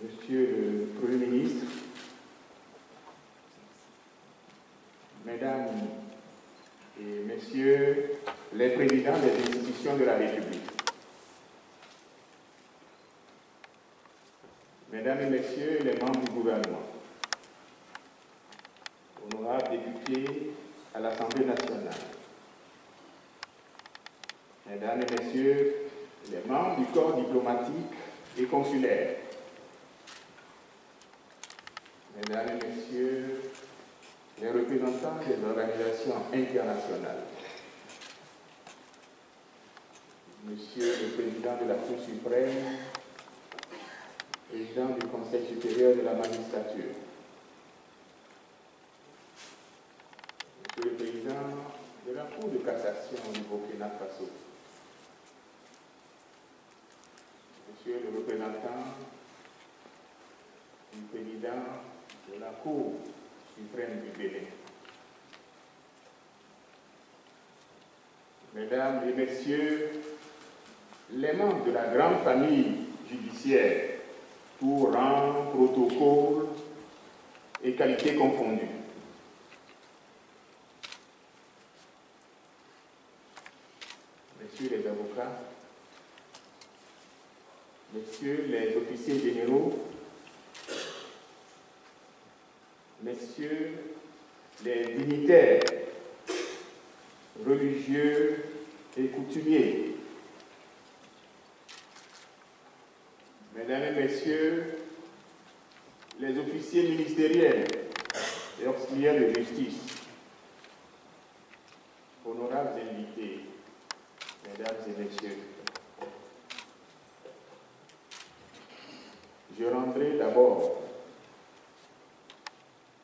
Monsieur le Premier ministre, Mesdames et Messieurs les présidents des institutions de la République, Mesdames et Messieurs les membres du gouvernement, honorables députés à l'Assemblée nationale, Mesdames et Messieurs les membres du corps diplomatique et consulaire, Mesdames et Messieurs les représentants des organisations internationales, Monsieur le Président de la Cour suprême, Président du Conseil supérieur de la magistrature, Monsieur le Président de la Cour de cassation du Burkina Faso, Monsieur le représentant du Président de la Cour suprême du Bénin, Mesdames et Messieurs les membres de la grande famille judiciaire, tout rang, protocole et qualité confondus, Messieurs les avocats, Messieurs les officiers généraux, Messieurs les dignitaires religieux et coutumiers, Mesdames et Messieurs les officiers ministériels et auxiliaires de justice, honorables invités, Mesdames et Messieurs, je rendrai d'abord,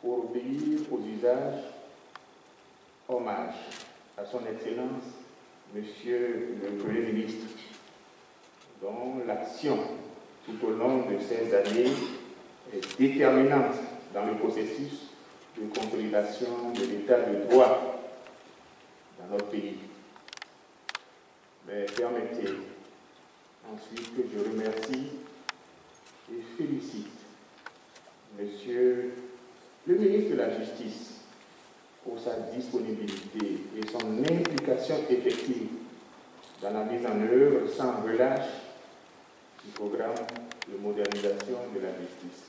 pour obéir aux usages, hommage à son Excellence, Monsieur le Premier ministre, dont l'action tout au long de ces années est déterminante dans le processus de consolidation de l'état de droit dans notre pays. Mais permettez ensuite que je remercie et félicite Monsieur le ministre de la Justice pour sa disponibilité et son implication effective dans la mise en œuvre sans relâche du programme de modernisation de la justice.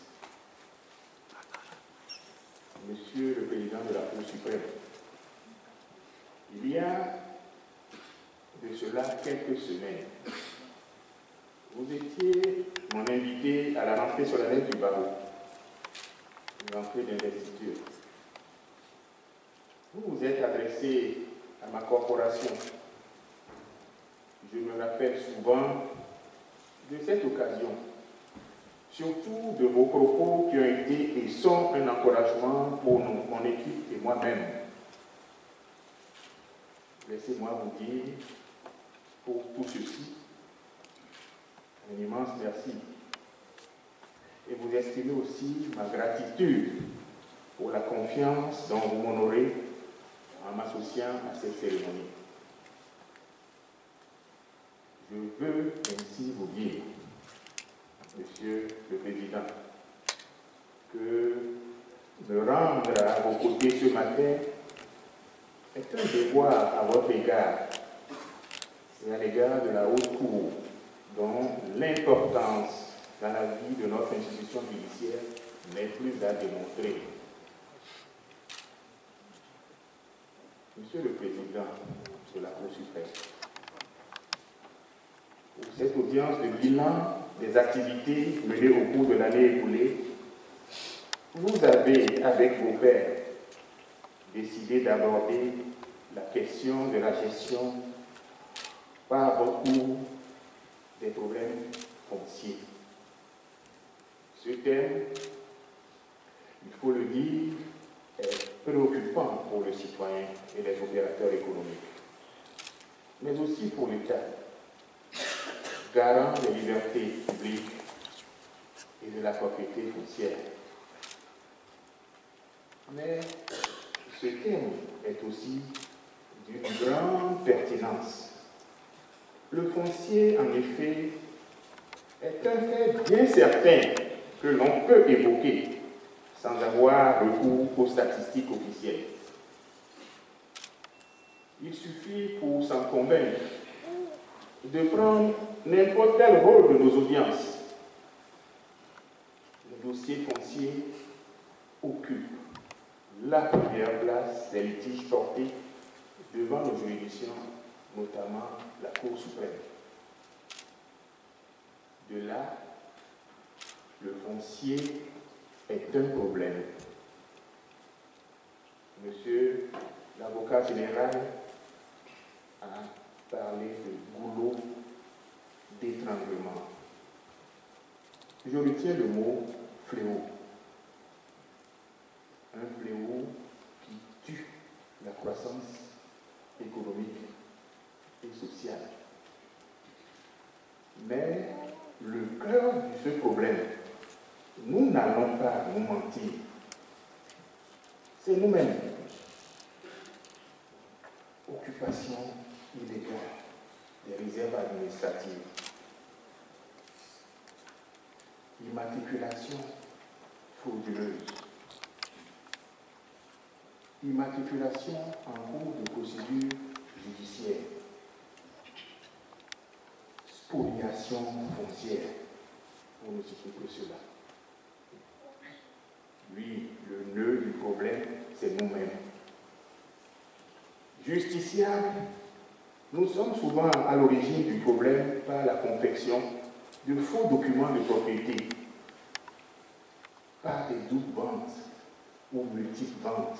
Monsieur le Président de la Cour suprême, il y a de cela quelques semaines, vous étiez mon invité à la rentrée solennelle du barreau, une rentrée d'investiture. Vous vous êtes adressé à ma corporation. Je me rappelle souvent de cette occasion, surtout de vos propos qui ont été et sont un encouragement pour mon équipe et moi-même. Laissez-moi vous dire, pour tout ceci, un immense merci. Et vous exprimer aussi ma gratitude pour la confiance dont vous m'honorez en m'associant à cette cérémonie. Je veux ainsi vous dire, Monsieur le Président, que me rendre à vos côtés ce matin est un devoir à votre égard et à l'égard de la Haute Cour, dont l'importance dans la vie de notre institution judiciaire n'est plus à démontrer. Monsieur le Président de la Cour suprême, pour cette audience de bilan des activités menées au cours de l'année écoulée, vous avez, avec vos pairs, décidé d'aborder la question de la gestion par recours des problèmes fonciers. Ce thème, il faut le dire, est préoccupant pour le citoyen et les opérateurs économiques, mais aussi pour l'État, garant des libertés publiques et de la propriété foncière. Mais ce thème est aussi d'une grande pertinence. Le foncier, en effet, est un fait bien certain que l'on peut évoquer sans avoir recours aux statistiques officielles. Il suffit pour s'en convaincre de prendre n'importe quel rôle de nos audiences. Le dossier foncier occupe la première place des litiges portés devant nos juridictions, notamment la Cour suprême. De là, le foncier est un problème. Monsieur l'avocat général a parlé de goulot d'étranglement. Je retiens le mot fléau. Un fléau qui tue la croissance économique et sociale. Mais le cœur de ce problème, nous n'allons pas nous mentir. C'est nous-mêmes. Occupation illégale des réserves administratives. Immatriculation frauduleuse. Immatriculation en cours de procédure judiciaire. Spoliation foncière, pour ne citer que cela. Oui, le nœud du problème, c'est nous-mêmes. Justiciables, nous sommes souvent à l'origine du problème par la confection de faux documents de propriété, par des doubles ventes ou multiples ventes,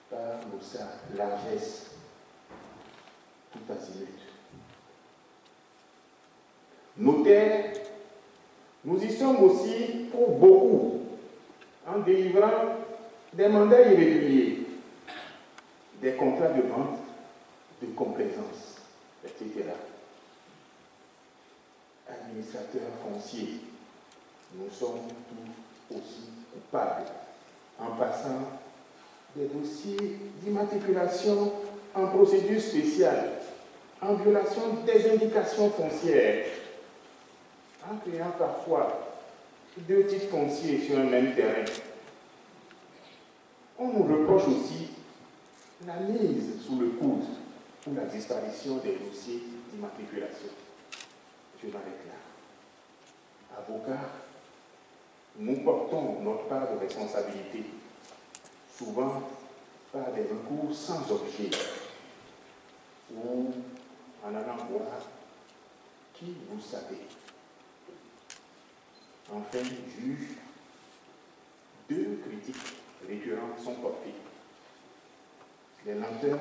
par nos largesse, tout azimut. Notaires, nous y sommes aussi pour beaucoup, en délivrant des mandats irréguliers, des contrats de vente, de complaisance, etc. Administrateurs fonciers, nous sommes tous aussi coupables en passant des dossiers d'immatriculation en procédure spéciale, en violation des indications foncières, en créant parfois deux titres fonciers sur un même terrain. On nous reproche aussi la mise sous le coude ou la disparition des dossiers d'immatriculation. Je m'arrête là. Avocats, nous portons notre part de responsabilité, souvent par des recours sans objet, ou en allant voir qui vous savez. Enfin, juge, deux critiques récurrentes sont portées. Les lenteurs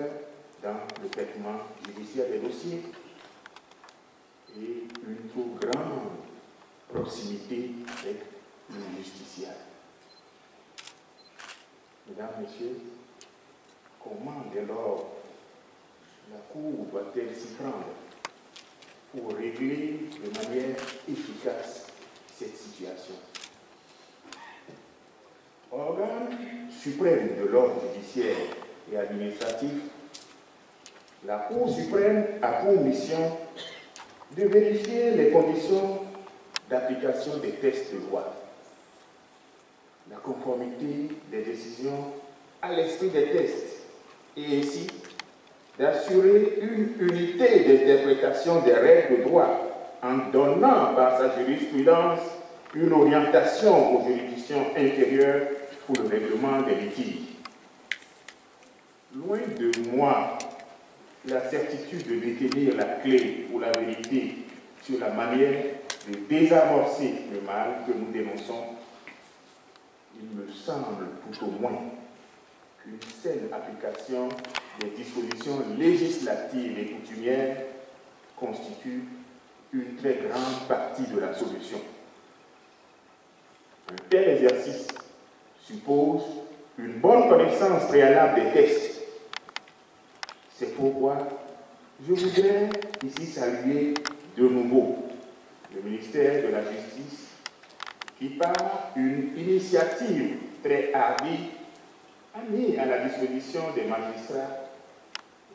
dans le traitement judiciaire des dossiers et une trop grande proximité avec le justiciable. Mesdames, Messieurs, comment dès lors la Cour doit-elle s'y prendre pour régler de manière efficace cette situation? Organe suprême de l'ordre judiciaire et administratif, la Cour suprême a pour mission de vérifier les conditions d'application des textes de loi, la conformité des décisions à l'esprit des textes, et ainsi d'assurer une unité d'interprétation des règles de droit en donnant par sa jurisprudence une orientation aux juridictions intérieures pour le règlement des litiges. Loin de moi la certitude de détenir la clé ou la vérité sur la manière de désamorcer le mal que nous dénonçons, il me semble tout au moins qu'une saine application des dispositions législatives et coutumières constitue une très grande partie de la solution. Un tel exercice suppose une bonne connaissance préalable des textes. C'est pourquoi je voudrais ici saluer de nouveau le ministère de la Justice qui, par une initiative très hardie, a mis à la disposition des magistrats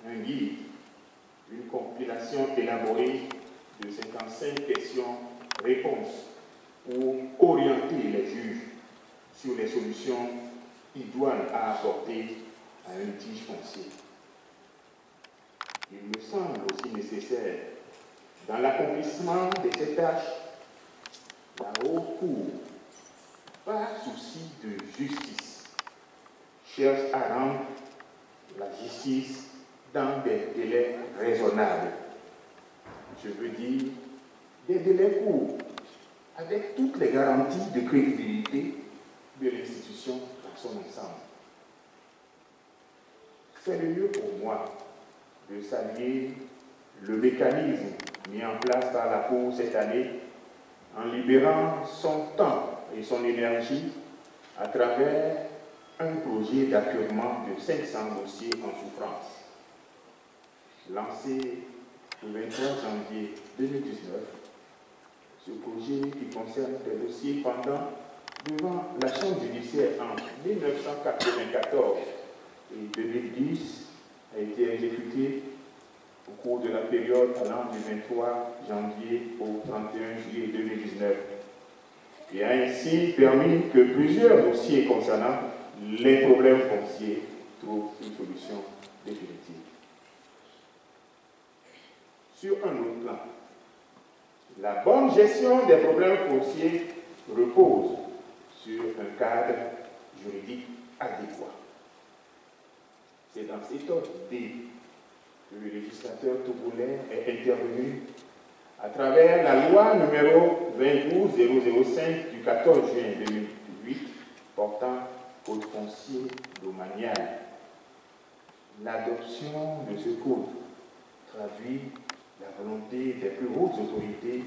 un guide, une compilation élaborée de 55 questions-réponses pour orienter les juges sur les solutions idoines à apporter à un litige foncier. Il me semble aussi nécessaire, dans l'accomplissement de ces tâches, la Haute Cour, par souci de justice, cherche à rendre la justice dans des délais raisonnables. Je veux dire, des délais courts, avec toutes les garanties de crédibilité de l'institution dans son ensemble. C'est le lieu pour moi de saluer le mécanisme mis en place par la Cour cette année en libérant son temps et son énergie à travers un projet d'accurement de 500 dossiers en souffrance. Lancé le 23 janvier 2019, ce projet qui concerne des dossiers pendant devant la Chambre judiciaire entre 1994 et 2010 a été exécuté au cours de la période allant du 23 janvier au 31 juillet 2019 et a ainsi permis que plusieurs dossiers concernant les problèmes fonciers trouvent une solution définitive. Sur un autre plan, la bonne gestion des problèmes fonciers repose sur un cadre juridique adéquat. C'est dans cette idée que le législateur togolais est intervenu à travers la loi numéro 22005 du 14 juin 2008 portant code foncier domanial. L'adoption de ce code traduit la volonté des plus hautes autorités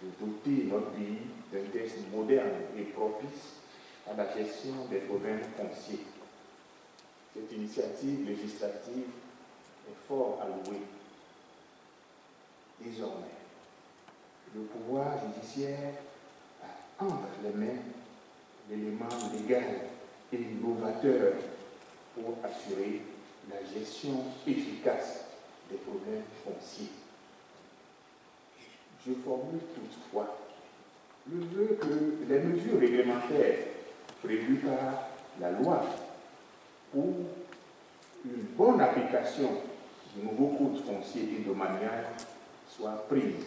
de doter notre pays d'un texte moderne et propice à la gestion des problèmes fonciers. Cette initiative législative est fort à louer. Désormais, le pouvoir judiciaire a entre les mains l'élément légal et novateur pour assurer la gestion efficace des problèmes fonciers. Je formule toutefois le vœu que les mesures réglementaires prévues par la loi pour une bonne application du nouveau code foncier et domanial soient prises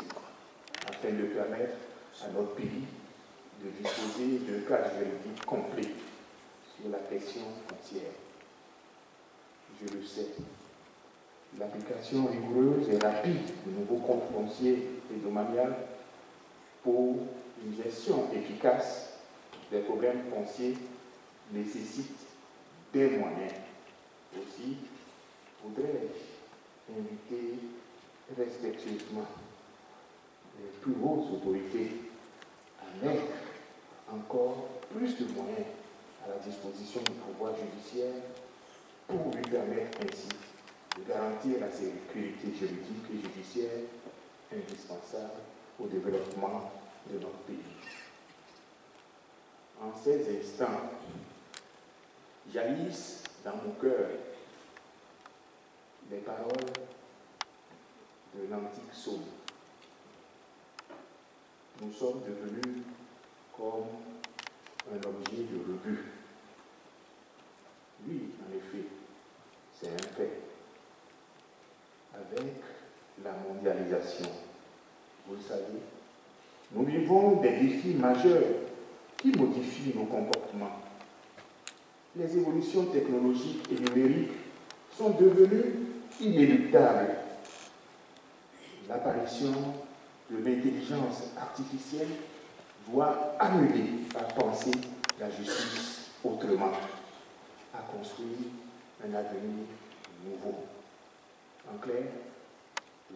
afin de permettre à notre pays de disposer d'un cadre juridique complet sur la question foncière. Je le sais, l'application rigoureuse et rapide du nouveau code foncier et domanial pour une gestion efficace des problèmes fonciers nécessite des moyens. Aussi, voudrais-je inviter respectueusement les plus hautes autorités à mettre encore plus de moyens à la disposition du pouvoir judiciaire pour lui permettre ainsi de garantir la sécurité juridique et judiciaire indispensable au développement de notre pays. En ces instants, jaillissent dans mon cœur les paroles de l'antique psaume. Nous sommes devenus comme un objet de rebut. Oui, en effet, c'est un fait. Avec la mondialisation, vous le savez, nous vivons des défis majeurs qui modifient nos comportements. Les évolutions technologiques et numériques sont devenues inéluctables. L'apparition de l'intelligence artificielle doit amener à penser la justice autrement, à construire un avenir nouveau. En clair,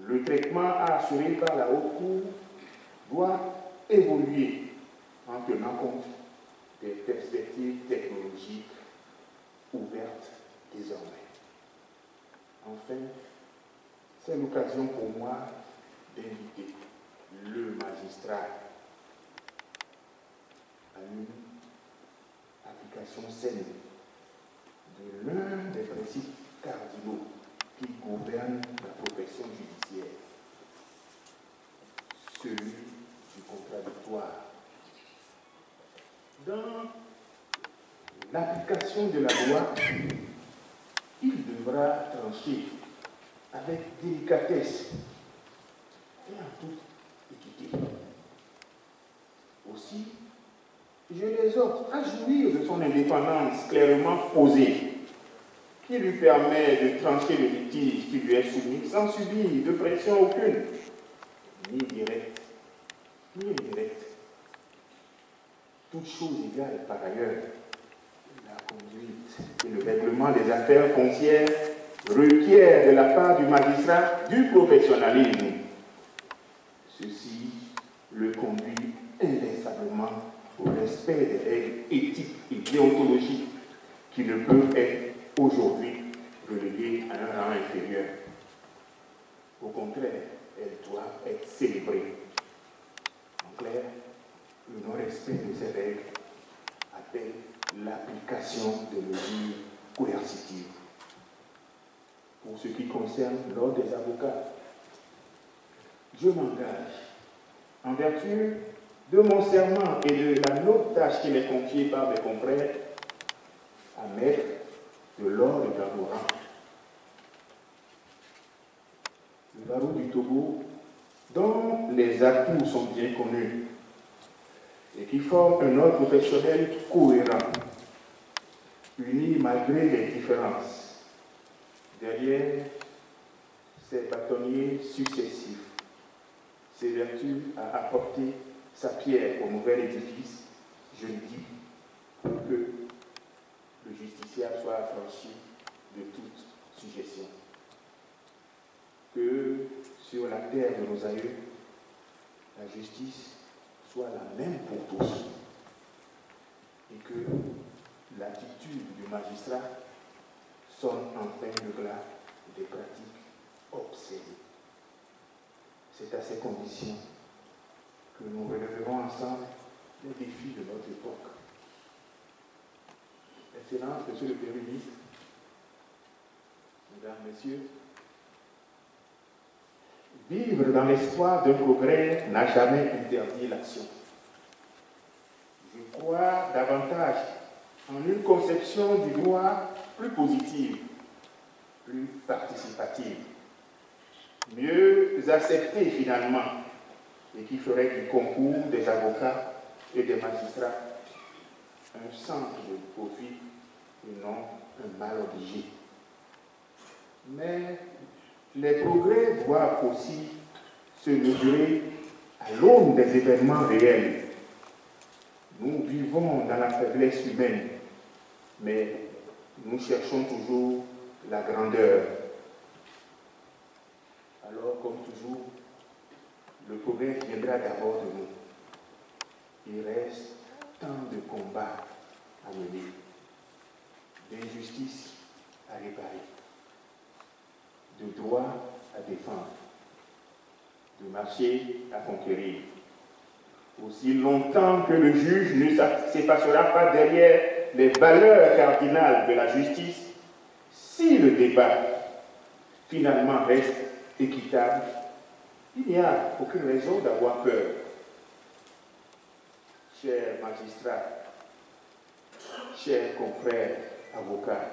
le traitement assuré par la Haute Cour doit évoluer en tenant compte des perspectives technologiques ouvertes désormais. Enfin, c'est l'occasion pour moi d'inviter le magistrat à une application saine de l'un des principes cardinaux qui gouvernent la profession judiciaire, celui du contradictoire. l'application de la loi, il devra trancher avec délicatesse et en toute équité. Aussi, je l'exhorte à jouir de son indépendance clairement posée, qui lui permet de trancher le litige qui lui est soumis sans subir de pression aucune, ni directe, ni indirecte. Toutes choses égales par ailleurs, la conduite et le règlement des affaires foncières requiert de la part du magistrat du professionnalisme. Ceci le conduit inlassablement au respect des règles éthiques et déontologiques qui ne peuvent être aujourd'hui reléguées à un rang inférieur. Au contraire, elles doivent être célébrées. En clair, le non-respect de ces règles appelle l'application de mesures coercitives. Pour ce qui concerne l'ordre des avocats, je m'engage, en vertu de mon serment et de la noble tâche qui m'est confiée par mes confrères, à mettre de l'ordre dans nos rangs. Le barreau du Togo, dont les atouts sont bien connus et qui forment un ordre professionnel cohérent, uni malgré les différences, derrière ces bâtonniers successifs, s'évertue à apporter sa pierre au nouvel édifice, je le dis, pour que le justiciable soit affranchi de toute suggestion. Que sur la terre de nos aïeux, la justice soit la même pour tous et que l'attitude du magistrat sonne enfin le glas des pratiques obscènes. C'est à ces conditions que nous relèverons ensemble les défis de notre époque. Excellence, Monsieur le Premier ministre, Mesdames, Messieurs, vivre dans l'espoir d'un progrès n'a jamais interdit l'action. Je crois davantage en une conception du droit plus positive, plus participative, mieux acceptée finalement, et qui ferait du concours des avocats et des magistrats un centre de profit et non un mal obligé. Mais les progrès doivent aussi se mesurer à l'aune des événements réels. Nous vivons dans la faiblesse humaine, mais nous cherchons toujours la grandeur. Alors, comme toujours, le progrès viendra d'abord de nous. Il reste tant de combats à mener, d'injustice à réparer, de droits à défendre, de marché à conquérir. Aussi longtemps que le juge ne s'effacera pas derrière les valeurs cardinales de la justice, si le débat finalement reste équitable, il n'y a aucune raison d'avoir peur. Chers magistrats, chers confrères avocats,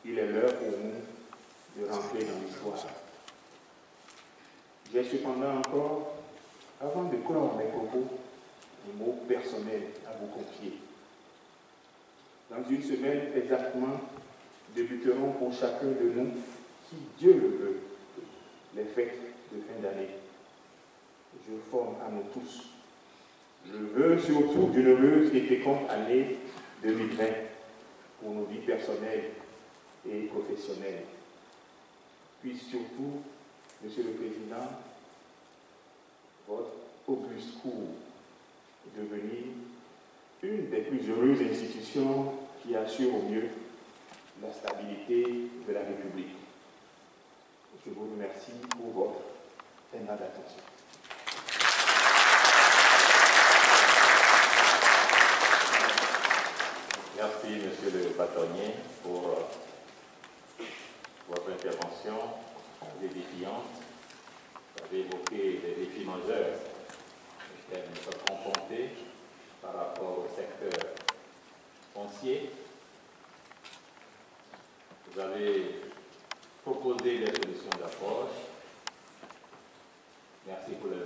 il est l'heure pour nous de rentrer dans l'histoire. J'ai cependant encore, avant de clore mes propos, un mot personnel à vous confier. Dans une semaine exactement, débuteront pour chacun de nous, si Dieu le veut, les fêtes de fin d'année. Je forme à nous tous le vœu surtout d'une heureuse et féconde année 2020 pour nos vies personnelles et professionnelles. Puis surtout, Monsieur le Président, votre auguste cour devenir une des plus heureuses institutions qui assure au mieux la stabilité de la République. Je vous remercie pour votre aimable attention. Merci, Monsieur le bâtonnier, pour votre intervention édifiante. Vous avez évoqué des défis majeurs auxquels nous sommes confrontés par rapport au secteur foncier Vous avez proposé des solutions d'approche. Merci pour les